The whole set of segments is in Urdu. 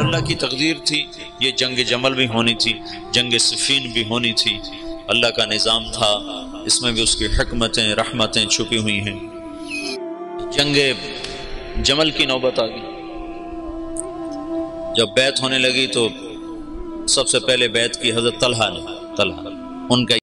اللہ کی تقدیر تھی، یہ جنگ جمل بھی ہونی تھی، جنگ صفین بھی ہونی تھی، اللہ کا نظام تھا، اس میں بھی اس کی حکمتیں رحمتیں چھپی ہوئی ہیں۔ جنگ جمل کی نوبت آ گئی، جب بیعت ہونے لگی تو سب سے پہلے بیعت کی حضرت طلحہ نے، ان کا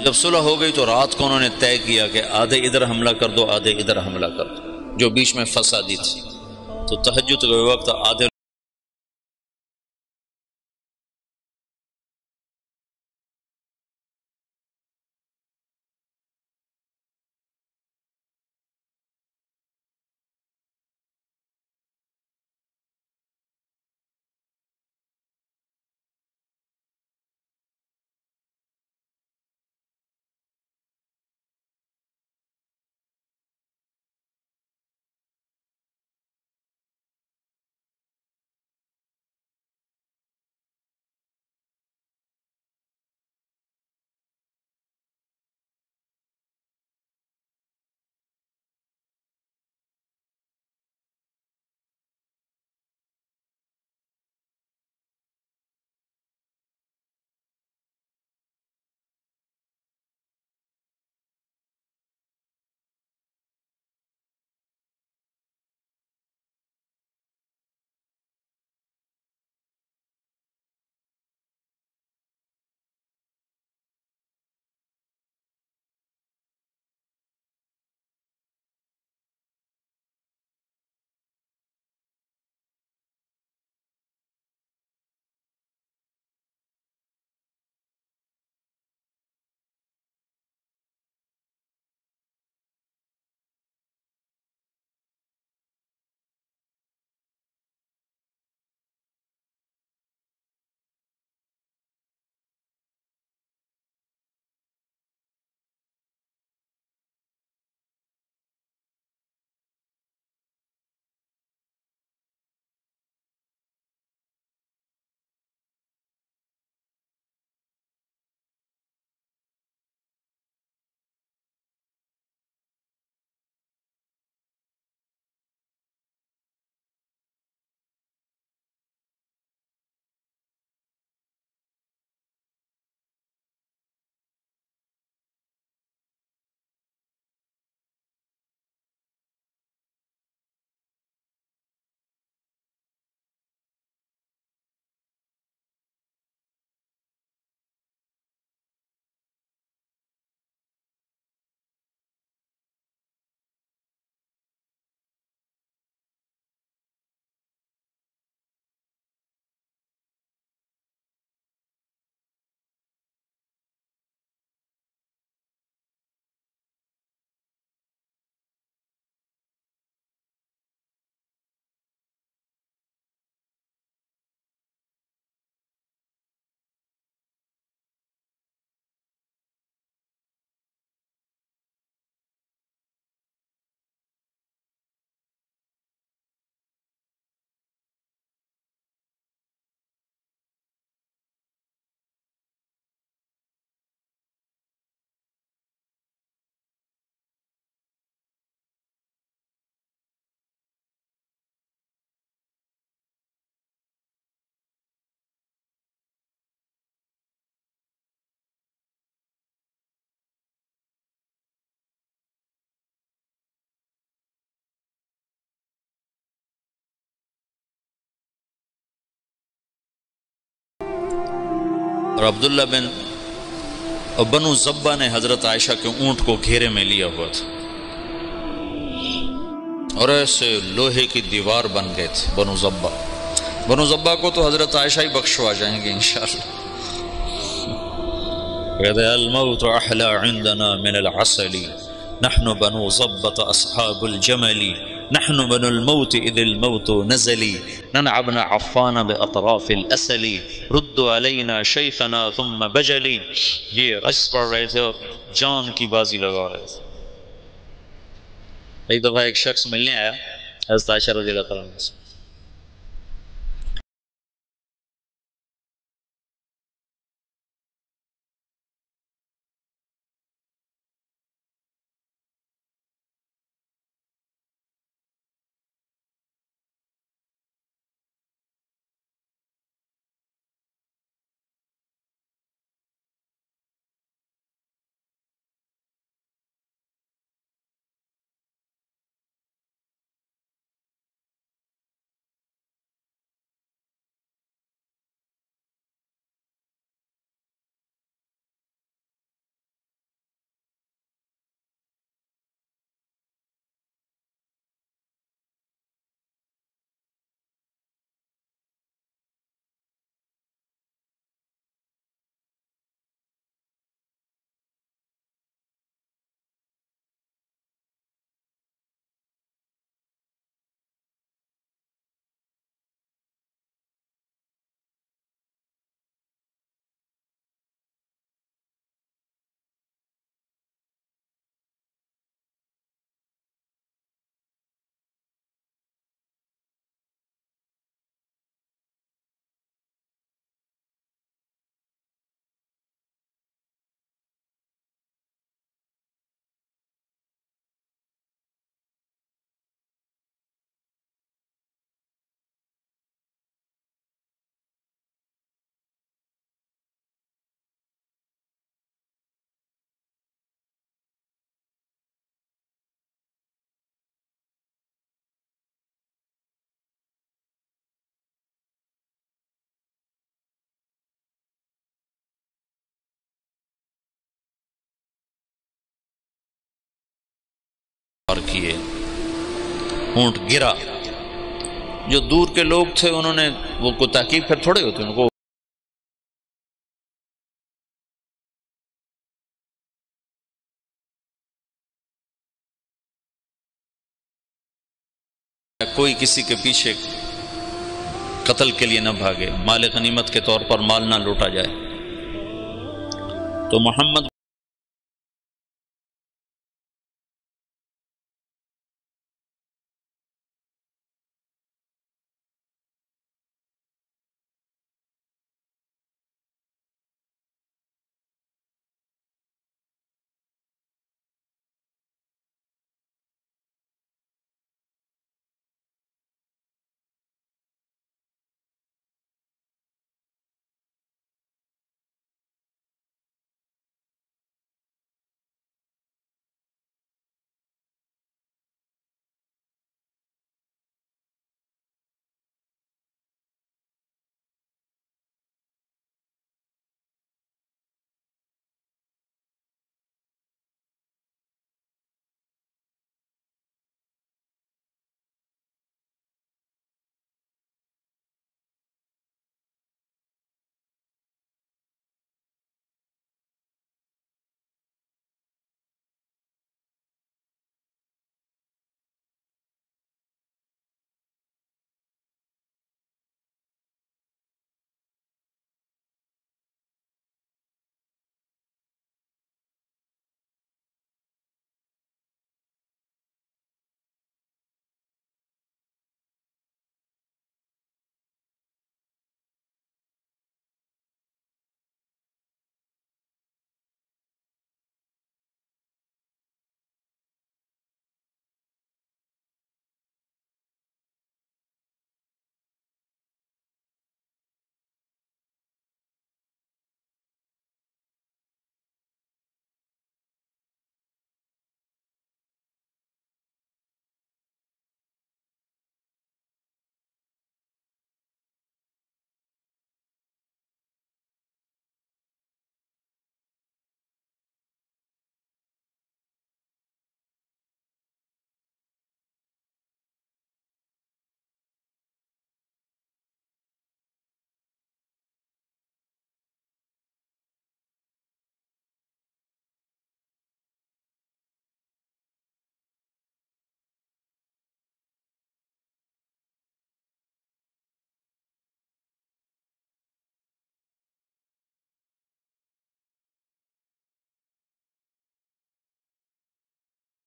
جب صلح ہو گئی تو رات کو انہوں نے طے کیا کہ آدھے ادھر حملہ کر دو، آدھے ادھر حملہ کر دو، جو بیچ میں فسادی تھی۔ تو تہجد کے وقت آدھے اور عبداللہ بن بنو زبہ نے حضرت عائشہ کے اونٹ کو گھیرے میں لیا ہوا تھا، اور ایسے لوہے کی دیوار بن گئے تھے بنو زبہ کو تو حضرت عائشہ ہی بخشوا جائیں گے انشاءاللہ۔ کہتے ہیں الموت احلی عندنا من العسل، نحن بنو ضبۃ اصحاب الجمل، نحن بنو الموت اذ الموت نزلی، ننعبن عفان باطراف الاسل، رد علینا شیخنا ثم بجلی۔ یہ رقص پڑھ رہے تھے اور جان کی بازی لگا رہے تھے۔ ایک دفعہ ایک شخص ملنے آیا حضرت عائشہ رضی اللہ تعالیٰ عنہ سے، اور کیے، اونٹ گرا۔ جو دور کے لوگ تھے انہوں نے وہ کو تحقیق پھر تھوڑے ہوتے ان کو کوئی کسی کے پیچھے قتل کے لیے نہ بھاگے، مال غنیمت کے طور پر مال نہ لوٹا جائے۔ تو محمد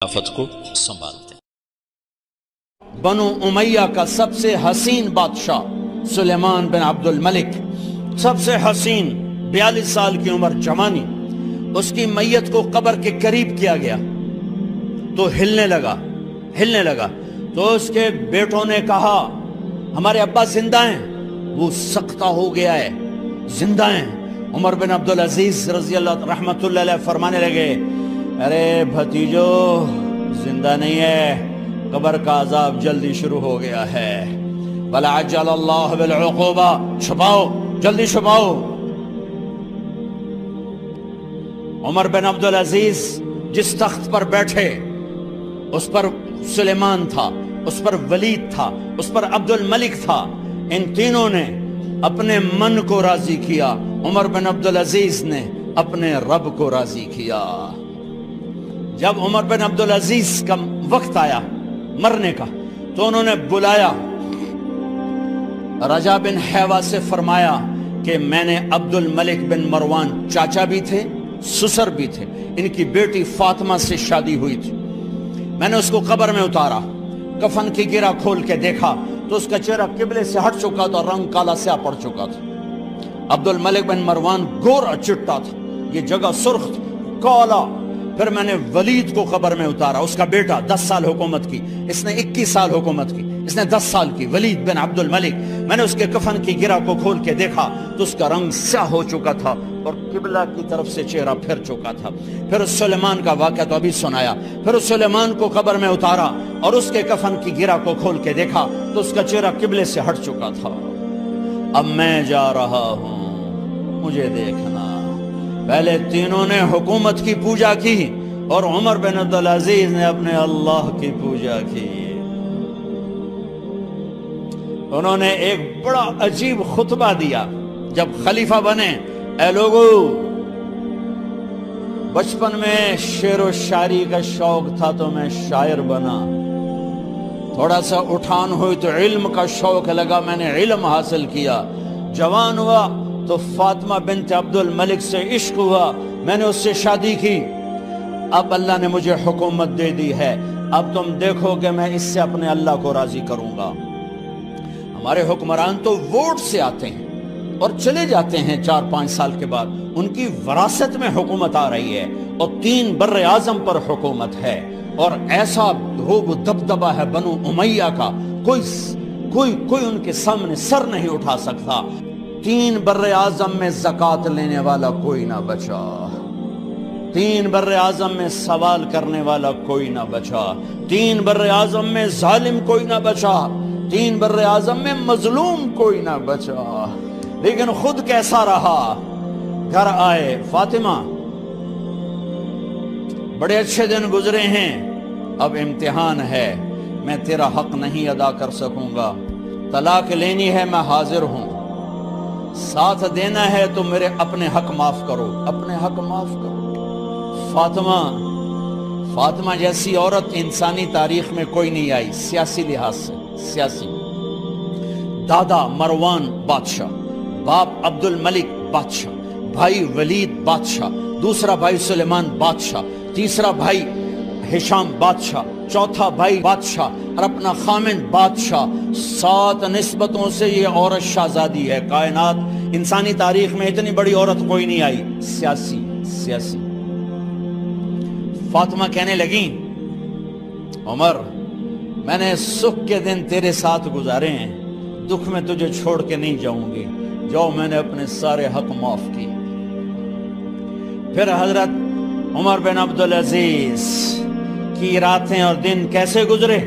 خلافت کو سنبھالتے ہیں۔ بنو امیہ کا سب سے حسین بادشاہ سلیمان بن عبد الملک، سب سے حسین، 42 سال کی عمر، جوانی، اس کی میت کو قبر کے قریب کیا گیا تو ہلنے لگا تو اس کے بیٹوں نے کہا ہمارے ابا زندہ ہیں، وہ سختہ ہو گیا ہے، زندہ ہیں۔ عمر بن عبدالعزیز رضی اللہ رحمت اللہ علیہ فرمانے لگے ارے بھتیجو زندہ نہیں ہے، قبر کا عذاب جلدی شروع ہو گیا ہے، بَلَا عَجَّلَ اللَّهُ بِالْعُقُوبَةِ، چھپاؤ، جلدی چھپاؤ۔ عمر بن عبدالعزیز جس تخت پر بیٹھے اس پر سلیمان تھا، اس پر ولید تھا، اس پر عبد الملک تھا، ان تینوں نے اپنے من کو راضی کیا، عمر بن عبدالعزیز نے اپنے رب کو راضی کیا۔ جب عمر بن عبدالعزیز کا وقت آیا مرنے کا تو انہوں نے بلایا رجا بن حیوہ سے، فرمایا کہ میں نے عبد الملک بن مروان، چاچا بھی تھے سسر بھی تھے، ان کی بیٹی فاطمہ سے شادی ہوئی تھی، میں نے اس کو قبر میں اتارا، کفن کی گرہ کھول کے دیکھا تو اس کا چہرہ قبلے سے ہٹ چکا تھا، رنگ کالا سیاہ پڑ چکا تھا۔ عبد الملک بن مروان گورا چٹا تھا، یہ جگہ سرخ تھی، کالا۔ پھر میں نے ولید کو قبر میں اتارا، اس کا بیٹا 10 سال حکومت کی، اس نے 21 سال حکومت کی، اس نے 10 سال کی، ولید بن عبد الملک۔ میں نے اس کے کفن کی گرہ کو کھول کے دیکھا تو اس کا رنگ سیاہ ہو چکا تھا اور قبلہ کی طرف سے چہرہ پھر چکا تھا۔ پھر اس سلیمان کا واقعہ تو ابھی سنایا، پھر اس سلیمان کو قبر میں اتارا اور اس کے کفن کی گرہ کو کھول کے دیکھا تو اس کا چہرہ قبلے سے ہٹ چکا تھا۔ اب میں جا رہا ہوں، مجھے دیکھنا۔ پہلے تینوں نے حکومت کی پوجا کی اور عمر بن عبدالعزیز نے اپنے اللہ کی پوجا کی۔ انہوں نے ایک بڑا عجیب خطبہ دیا جب خلیفہ بنے، اے لوگو، بچپن میں شعر و شاعری کا شوق تھا تو میں شاعر بنا، تھوڑا سا اٹھان ہوئی تو علم کا شوق لگا، میں نے علم حاصل کیا، جوان ہوا تو فاطمہ بنت عبد الملک سے عشق ہوا، میں نے اس سے شادی کی، اب اللہ نے مجھے حکومت دے دی ہے، اب تم دیکھو کہ میں اس سے اپنے اللہ کو راضی کروں گا۔ ہمارے حکمران تو ووٹ سے آتے ہیں اور چلے جاتے ہیں 4-5 سال کے بعد، ان کی وراثت میں حکومت آ رہی ہے اور 3 بر اعظم پر حکومت ہے، اور ایسا روب و دبدبہ ہے بنو امیہ کا، کوئی ان کے سامنے سر نہیں اٹھا سکتا۔ 3 بر اعظم میں زکوٰۃ لینے والا کوئی نہ بچا، 3 بر اعظم میں سوال کرنے والا کوئی نہ بچا، 3 بر اعظم میں ظالم کوئی نہ بچا، 3 بر اعظم میں مظلوم کوئی نہ بچا۔ لیکن خود کیسا رہا؟ گھر آئے، فاطمہ بڑے اچھے دن گزرے ہیں، اب امتحان ہے، میں تیرا حق نہیں ادا کر سکوں گا، طلاق لینی ہے میں حاضر ہوں، ساتھ دینا ہے تو میرے اپنے حق معاف کرو، اپنے حق معاف کرو۔ فاطمہ جیسی عورت انسانی تاریخ میں کوئی نہیں آئی، سیاسی لحاظ سے، سیاسی۔ دادا مروان بادشاہ، باپ عبد الملک بادشاہ، بھائی ولید بادشاہ، دوسرا بھائی سلیمان بادشاہ، تیسرا بھائی ہشام بادشاہ، چوتھا بھائی بادشاہ اور اپنا خامن بادشاہ، 7 نسبتوں سے یہ عورت شہزادی ہے۔ کائنات انسانی تاریخ میں اتنی بڑی عورت کوئی نہیں آئی، سیاسی۔ فاطمہ کہنے لگیں عمر، میں نے سکھ کے دن تیرے ساتھ گزارے ہیں، دکھ میں تجھے چھوڑ کے نہیں جاؤں گی، جاؤ میں نے اپنے سارے حق معاف کیے۔ پھر حضرت عمر بن عبدالعزیز کی راتیں اور دن کیسے گزرے؟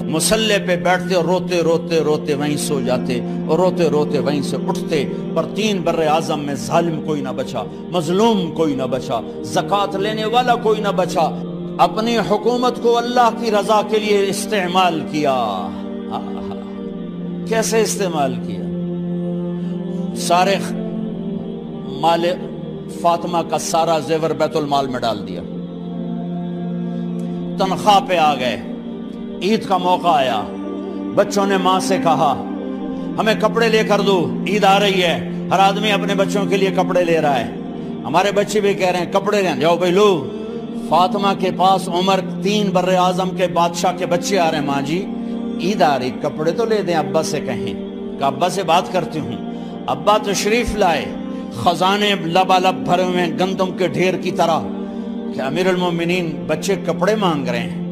مسلح پہ بیٹھتے اور روتے وہیں سو جاتے اور روتے وہیں سے اٹھتے، پر 3 بر اعظم میں ظالم کوئی نہ بچا، مظلوم کوئی نہ بچا، زکوٰۃ لینے والا کوئی نہ بچا۔ اپنی حکومت کو اللہ کی رضا کے لیے استعمال کیا۔ کیسے استعمال کیا؟ سارے مال فاطمہ کا سارا زیور بیت المال میں ڈال دیا، تنخواہ پہ آ گئے، عید کا موقع آیا، بچوں نے ماں سے کہا ہمیں کپڑے لے کر دو، عید آ رہی ہے، ہر آدمی اپنے بچوں کے لیے کپڑے لے رہا ہے، ہمارے بچے بھی کہہ رہے ہیں کپڑے لیں، جاؤ بھائی لو۔ فاطمہ کے پاس عمر 3 برِ اعظم کے بادشاہ کے بچے آ رہے ہیں، ماں جی عید آ رہی، کپڑے تو لے دیں، ابا سے کہیں کہ ابا سے بات کرتی ہوں۔ ابا تشریف لائے، خزانے لبالب بھرے ہوئے ہیں گندم کے ڈھیر کی طرح، کہ امیر المومنین بچے کپڑے مانگ رہے ہیں۔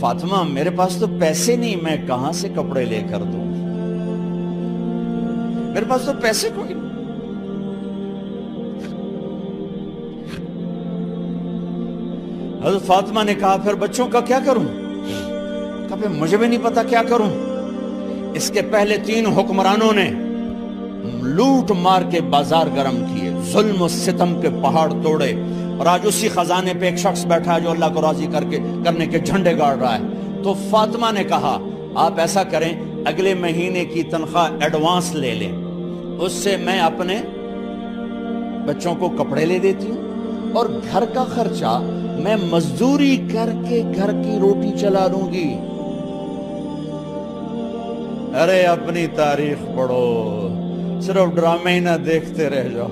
فاطمہ میرے پاس تو پیسے نہیں، میں کہاں سے کپڑے لے کر دوں، میرے پاس تو پیسے کوئی نہیں۔ حضرت فاطمہ نے کہا پھر بچوں کا کیا کروں؟ کہا پھر مجھے بھی نہیں پتا کیا کروں۔ اس کے پہلے 3 حکمرانوں نے لوٹ مار کے بازار گرم کیے، ظلم و ستم کے پہاڑ توڑے، اور آج اسی خزانے پہ ایک شخص بیٹھا ہے جو اللہ کو راضی کرنے کے جھنڈے گاڑ رہا ہے۔ تو فاطمہ نے کہا آپ ایسا کریں، اگلے مہینے کی تنخواہ ایڈوانس لے لیں، اس سے میں اپنے بچوں کو کپڑے لے دیتی ہوں، اور گھر کا خرچہ میں مزدوری کر کے گھر کی روٹی چلا لوں گی۔ ارے اپنی تاریخ پڑھو، صرف ڈرامے ہی نہ دیکھتے رہ جاؤ،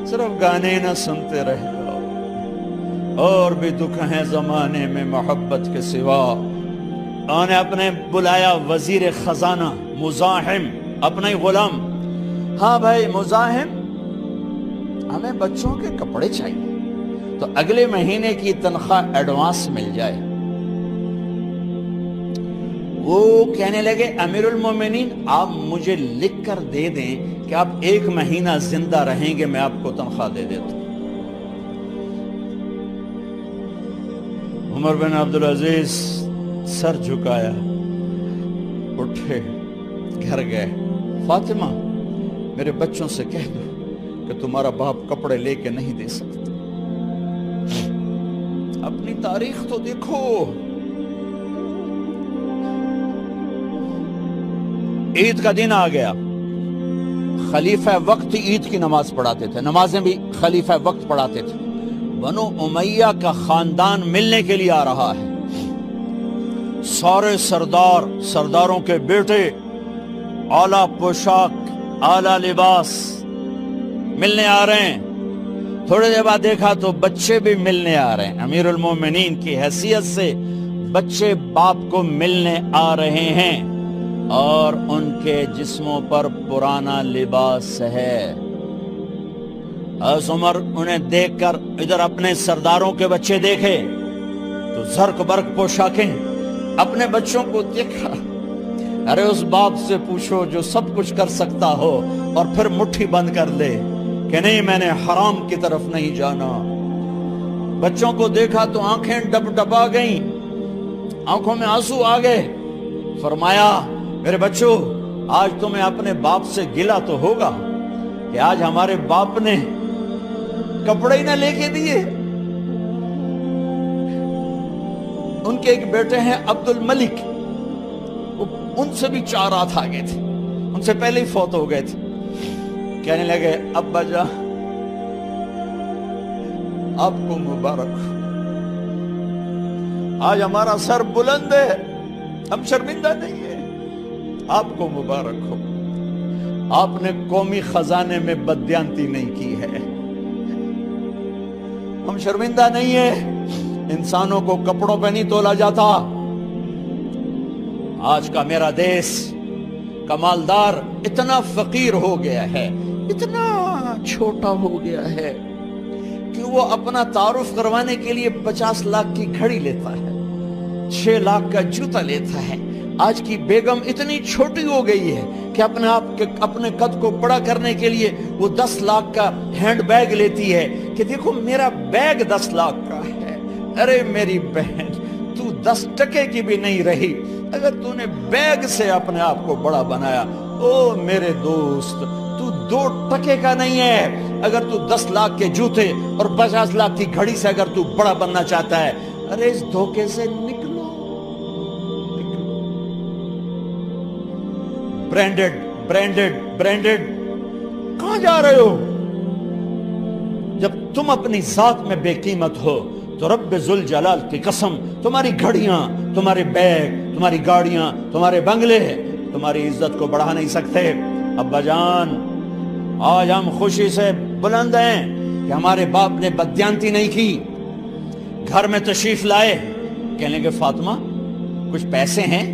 صرف گانے ہی نہ سنتے رہ جاؤ، اور بھی دکھ ہیں زمانے میں محبت کے سوا۔ انہوں نے اپنے بلایا وزیر خزانہ مزاحم، اپنا ہی غلام، ہاں بھائی مزاحم ہمیں بچوں کے کپڑے چاہیے، تو اگلے مہینے کی تنخواہ ایڈوانس مل جائے۔ وہ کہنے لگے امیر المومنین آپ مجھے لکھ کر دے دیں کہ آپ 1 مہینہ زندہ رہیں گے، میں آپ کو تنخواہ دے دیتا ہوں۔ عمر بن عبدالعزیز سر جھکایا، اٹھے، گھر گئے، فاطمہ میرے بچوں سے کہہ دو کہ تمہارا باپ کپڑے لے کے نہیں دے سکتا۔ اپنی تاریخ تو دیکھو، عید کا دن آ گیا، خلیفہ وقت عید کی نماز پڑھاتے تھے، نمازیں بھی خلیفہ وقت پڑھاتے تھے۔ بنو امیہ کا خاندان ملنے کے لیے آ رہا ہے، سارے سرداروں کے بیٹے اعلیٰ پوشاک، اعلیٰ لباس ملنے آ رہے ہیں۔ تھوڑے دیر بعد دیکھا تو بچے بھی ملنے آ رہے ہیں، امیر المومنین کی حیثیت سے بچے باپ کو ملنے آ رہے ہیں، اور ان کے جسموں پر پرانا لباس ہے۔ حضرت عمر انہیں دیکھ کر ادھر اپنے سرداروں کے بچے دیکھے تو زرق برق پوشاکیں، اپنے بچوں کو دیکھا۔ ارے اس باپ سے پوچھو جو سب کچھ کر سکتا ہو اور پھر مٹھی بند کر لے کہ نہیں میں نے حرام کی طرف نہیں جانا۔ بچوں کو دیکھا تو آنکھیں ڈب ڈبا گئیں، آنکھوں میں آنسو آ گئے۔ فرمایا میرے بچوں آج تمہیں اپنے باپ سے گلہ تو ہوگا کہ آج ہمارے باپ نے کپڑے ہی نہ لے کے دیے۔ ان کے ایک بیٹے ہیں عبد الملک، ان سے بھی 4 ہاتھ آگے تھے، ان سے پہلے ہی فوت ہو گئے تھے۔ کہنے لگے ابا جان آپ کو مبارک، آج ہمارا سر بلند ہے، ہم شرمندہ نہیں ہیں، آپ کو مبارک ہو، آپ نے قومی خزانے میں بددیانتی نہیں کی ہے، ہم شرمندہ نہیں ہیں۔ انسانوں کو کپڑوں پہ نہیں تولا جاتا۔ آج کا میرا دیس کا مالدار اتنا فقیر ہو گیا ہے، اتنا چھوٹا ہو گیا ہے کہ وہ اپنا تعارف کروانے کے لیے 50 لاکھ کی گھڑی لیتا ہے، 6 لاکھ کا جوتا لیتا ہے۔ آج کی بیگم اتنی چھوٹی ہو گئی ہے کہ اپنے قد کو بڑا کرنے کے لیے وہ 10 لاکھ کا ہینڈ بیگ لیتی ہے کہ دیکھو میرا بیگ 10 لاکھ کا ہے۔ ارے میری بہن تو 10 ٹکے کی بھی نہیں رہی اگر تو نے بیگ سے اپنے آپ کو بڑا بنایا۔ او میرے دوست تو 2 ٹکے کا نہیں ہے اگر تو 10 لاکھ کے جوتے اور 50 لاکھ کی گھڑی سے اگر تو بڑا بننا چاہتا ہے۔ ارے اس دھوکے سے نکلو۔ برینڈڈ کہاں جا رہے ہو؟ جب تم اپنی ذات میں بے قیمت ہو تو رب ذوالجلال کی قسم تمہاری گھڑیاں، تمہارے بیگ، تمہاری گاڑیاں، تمہارے بنگلے تمہاری عزت کو بڑھا نہیں سکتے۔ ابا جان آج ہم خوشی سے بلند ہیں کہ ہمارے باپ نے بددیانتی نہیں کی، گھر میں تشریف لائے، کہنے لگے فاطمہ کچھ پیسے ہیں،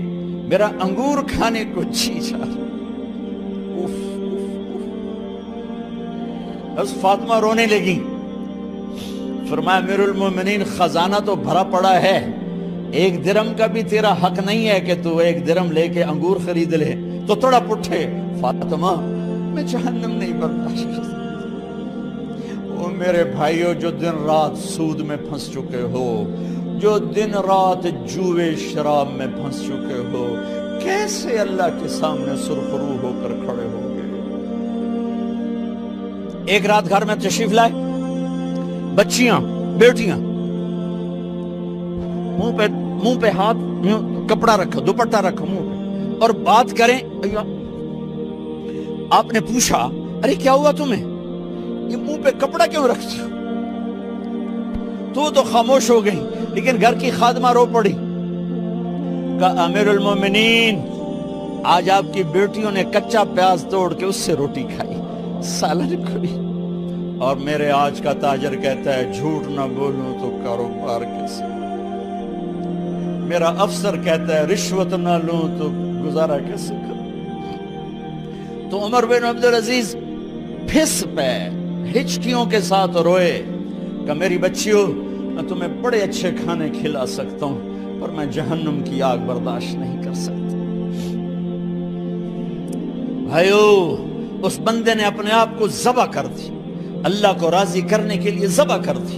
میرا انگور کھانے کو جی چاہ رہا۔ بس فاطمہ رونے لگی۔ فرمایا امیر المومنین خزانہ تو بھرا پڑا ہے، 1 درم کا بھی تیرا حق نہیں ہے کہ تو 1 درم لے کے انگور خرید لے۔ تو تڑپ اٹھے، فاطمہ میں جہنم نہیں برداشت کر سکتا۔ وہ میرے بھائیوں جو دن رات سود میں پھنس چکے ہو، جو دن رات جوے شراب میں پھنس چکے ہو، کیسے اللہ کے سامنے سرخرو ہو کر کھڑے ہو گے؟ ایک رات گھر میں تشریف لائے، بچیاں بیٹیاں، منہ پہ ہاتھ، کپڑا رکھا، دوپٹہ رکھا منہ پہ، اور بات کریں۔ آپ نے پوچھا ارے کیا ہوا تمہیں، یہ منہ پہ کپڑا کیوں رکھتی ہو؟ تو خاموش ہو گئی، لیکن گھر کی خادمہ رو پڑی، کہا امیر المومنین آج آپ کی بیٹیوں نے کچا پیاز توڑ کے اس سے روٹی کھائی، سالن کھائی، اور میرے آج کا تاجر کہتا ہے جھوٹ نہ بولوں تو کاروبار کیسے، میرا افسر کہتا ہے رشوت نہ لوں تو گزارا کیسے کروں۔ تو عمر بن عبدالعزیز پھس پہ ہچکیوں کے ساتھ روئے کہ میری بچیوں میں تمہیں بڑے اچھے کھانے کھلا سکتا ہوں، پر میں جہنم کی آگ برداشت نہیں کر سکتا۔ بھائیو اس بندے نے اپنے آپ کو ذبح کر دی، اللہ کو راضی کرنے کے لیے ذبح کر دی،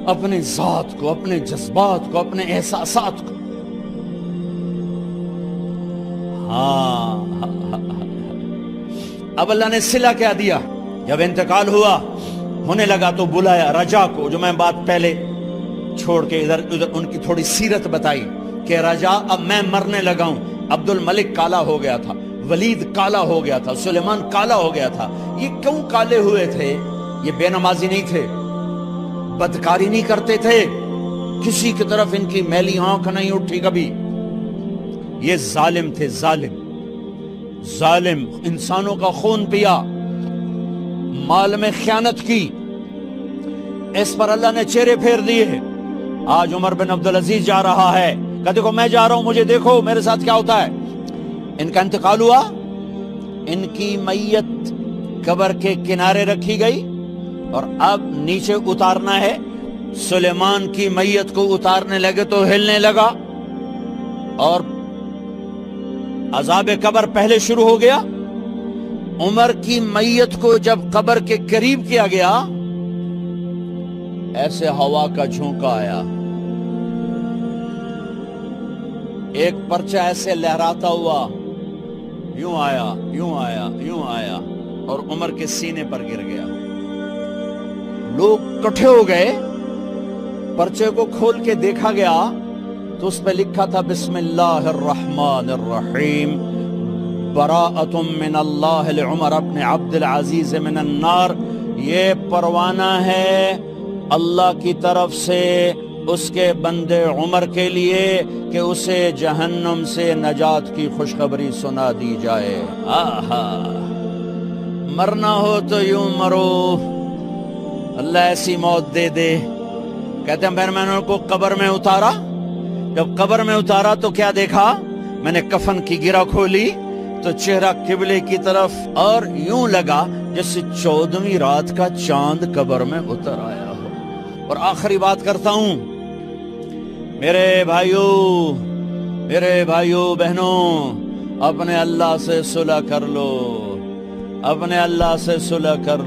اپنے ذات کو، اپنے جذبات کو، اپنے احساسات کو۔ اب اللہ نے صلہ کیا دیا، جب انتقال ہوا ہونے لگا تو بلایا رجا کو، جو میں بات پہلے چھوڑ کے ادھر ان کی تھوڑی سیرت بتائی کہ رجا اب میں مرنے لگا ہوں۔ عبد الملک کالا ہو گیا تھا، ولید کالا ہو گیا تھا، سلیمان کالا ہو گیا تھا۔ یہ کیوں کالے ہوئے تھے؟ یہ بے نمازی نہیں تھے، بدکاری نہیں کرتے تھے، کسی کی طرف ان کی میلی آنکھ نہیں اٹھی کبھی۔ یہ ظالم تھے، ظالم انسانوں کا خون پیا، مال میں خیانت کی، اس پر اللہ نے چہرے پھیر دیے۔ آج عمر بن عبدالعزیز جا رہا ہے کہ دیکھو میں جا رہا ہوں، مجھے دیکھو میرے ساتھ کیا ہوتا ہے۔ ان کا انتقال ہوا، ان کی میت قبر کے کنارے رکھی گئی، اور اب نیچے اتارنا ہے۔ سلیمان کی میت کو اتارنے لگے تو ہلنے لگا، اور عذاب قبر پہلے شروع ہو گیا۔ عمر کی میت کو جب قبر کے قریب کیا گیا، ایسے ہوا کا جھونکا آیا، ایک پرچہ ایسے لہراتا ہوا، یوں آیا، یوں آیا، یوں آیا، اور عمر کے سینے پر گر گیا۔ لوگ کٹھے ہو گئے، پرچے کو کھول کے دیکھا گیا تو اس پہ لکھا تھا بسم اللہ الرحمن الرحیم، براءۃ من اللہ لعمر بن عبد العزیز من النار۔ یہ پروانہ ہے اللہ کی طرف سے اس کے بندے عمر کے لیے کہ اسے جہنم سے نجات کی خوشخبری سنا دی جائے۔ مرنا ہو تو یوں مرو، اللہ ایسی موت دے دے۔ کہتے ہیں میں نے ان کو قبر میں اتارا، جب قبر میں اتارا تو کیا دیکھا؟ میں نے کفن کی گرہ کھولی تو چہرہ قبلے کی طرف، اور یوں لگا جیسے 14ویں رات کا چاند قبر میں اتر آیا ہو۔ اور آخری بات کرتا ہوں، میرے بھائیوں بہنوں، اپنے اللہ سے صلح کر لو، اپنے اللہ سے صلح کر لو۔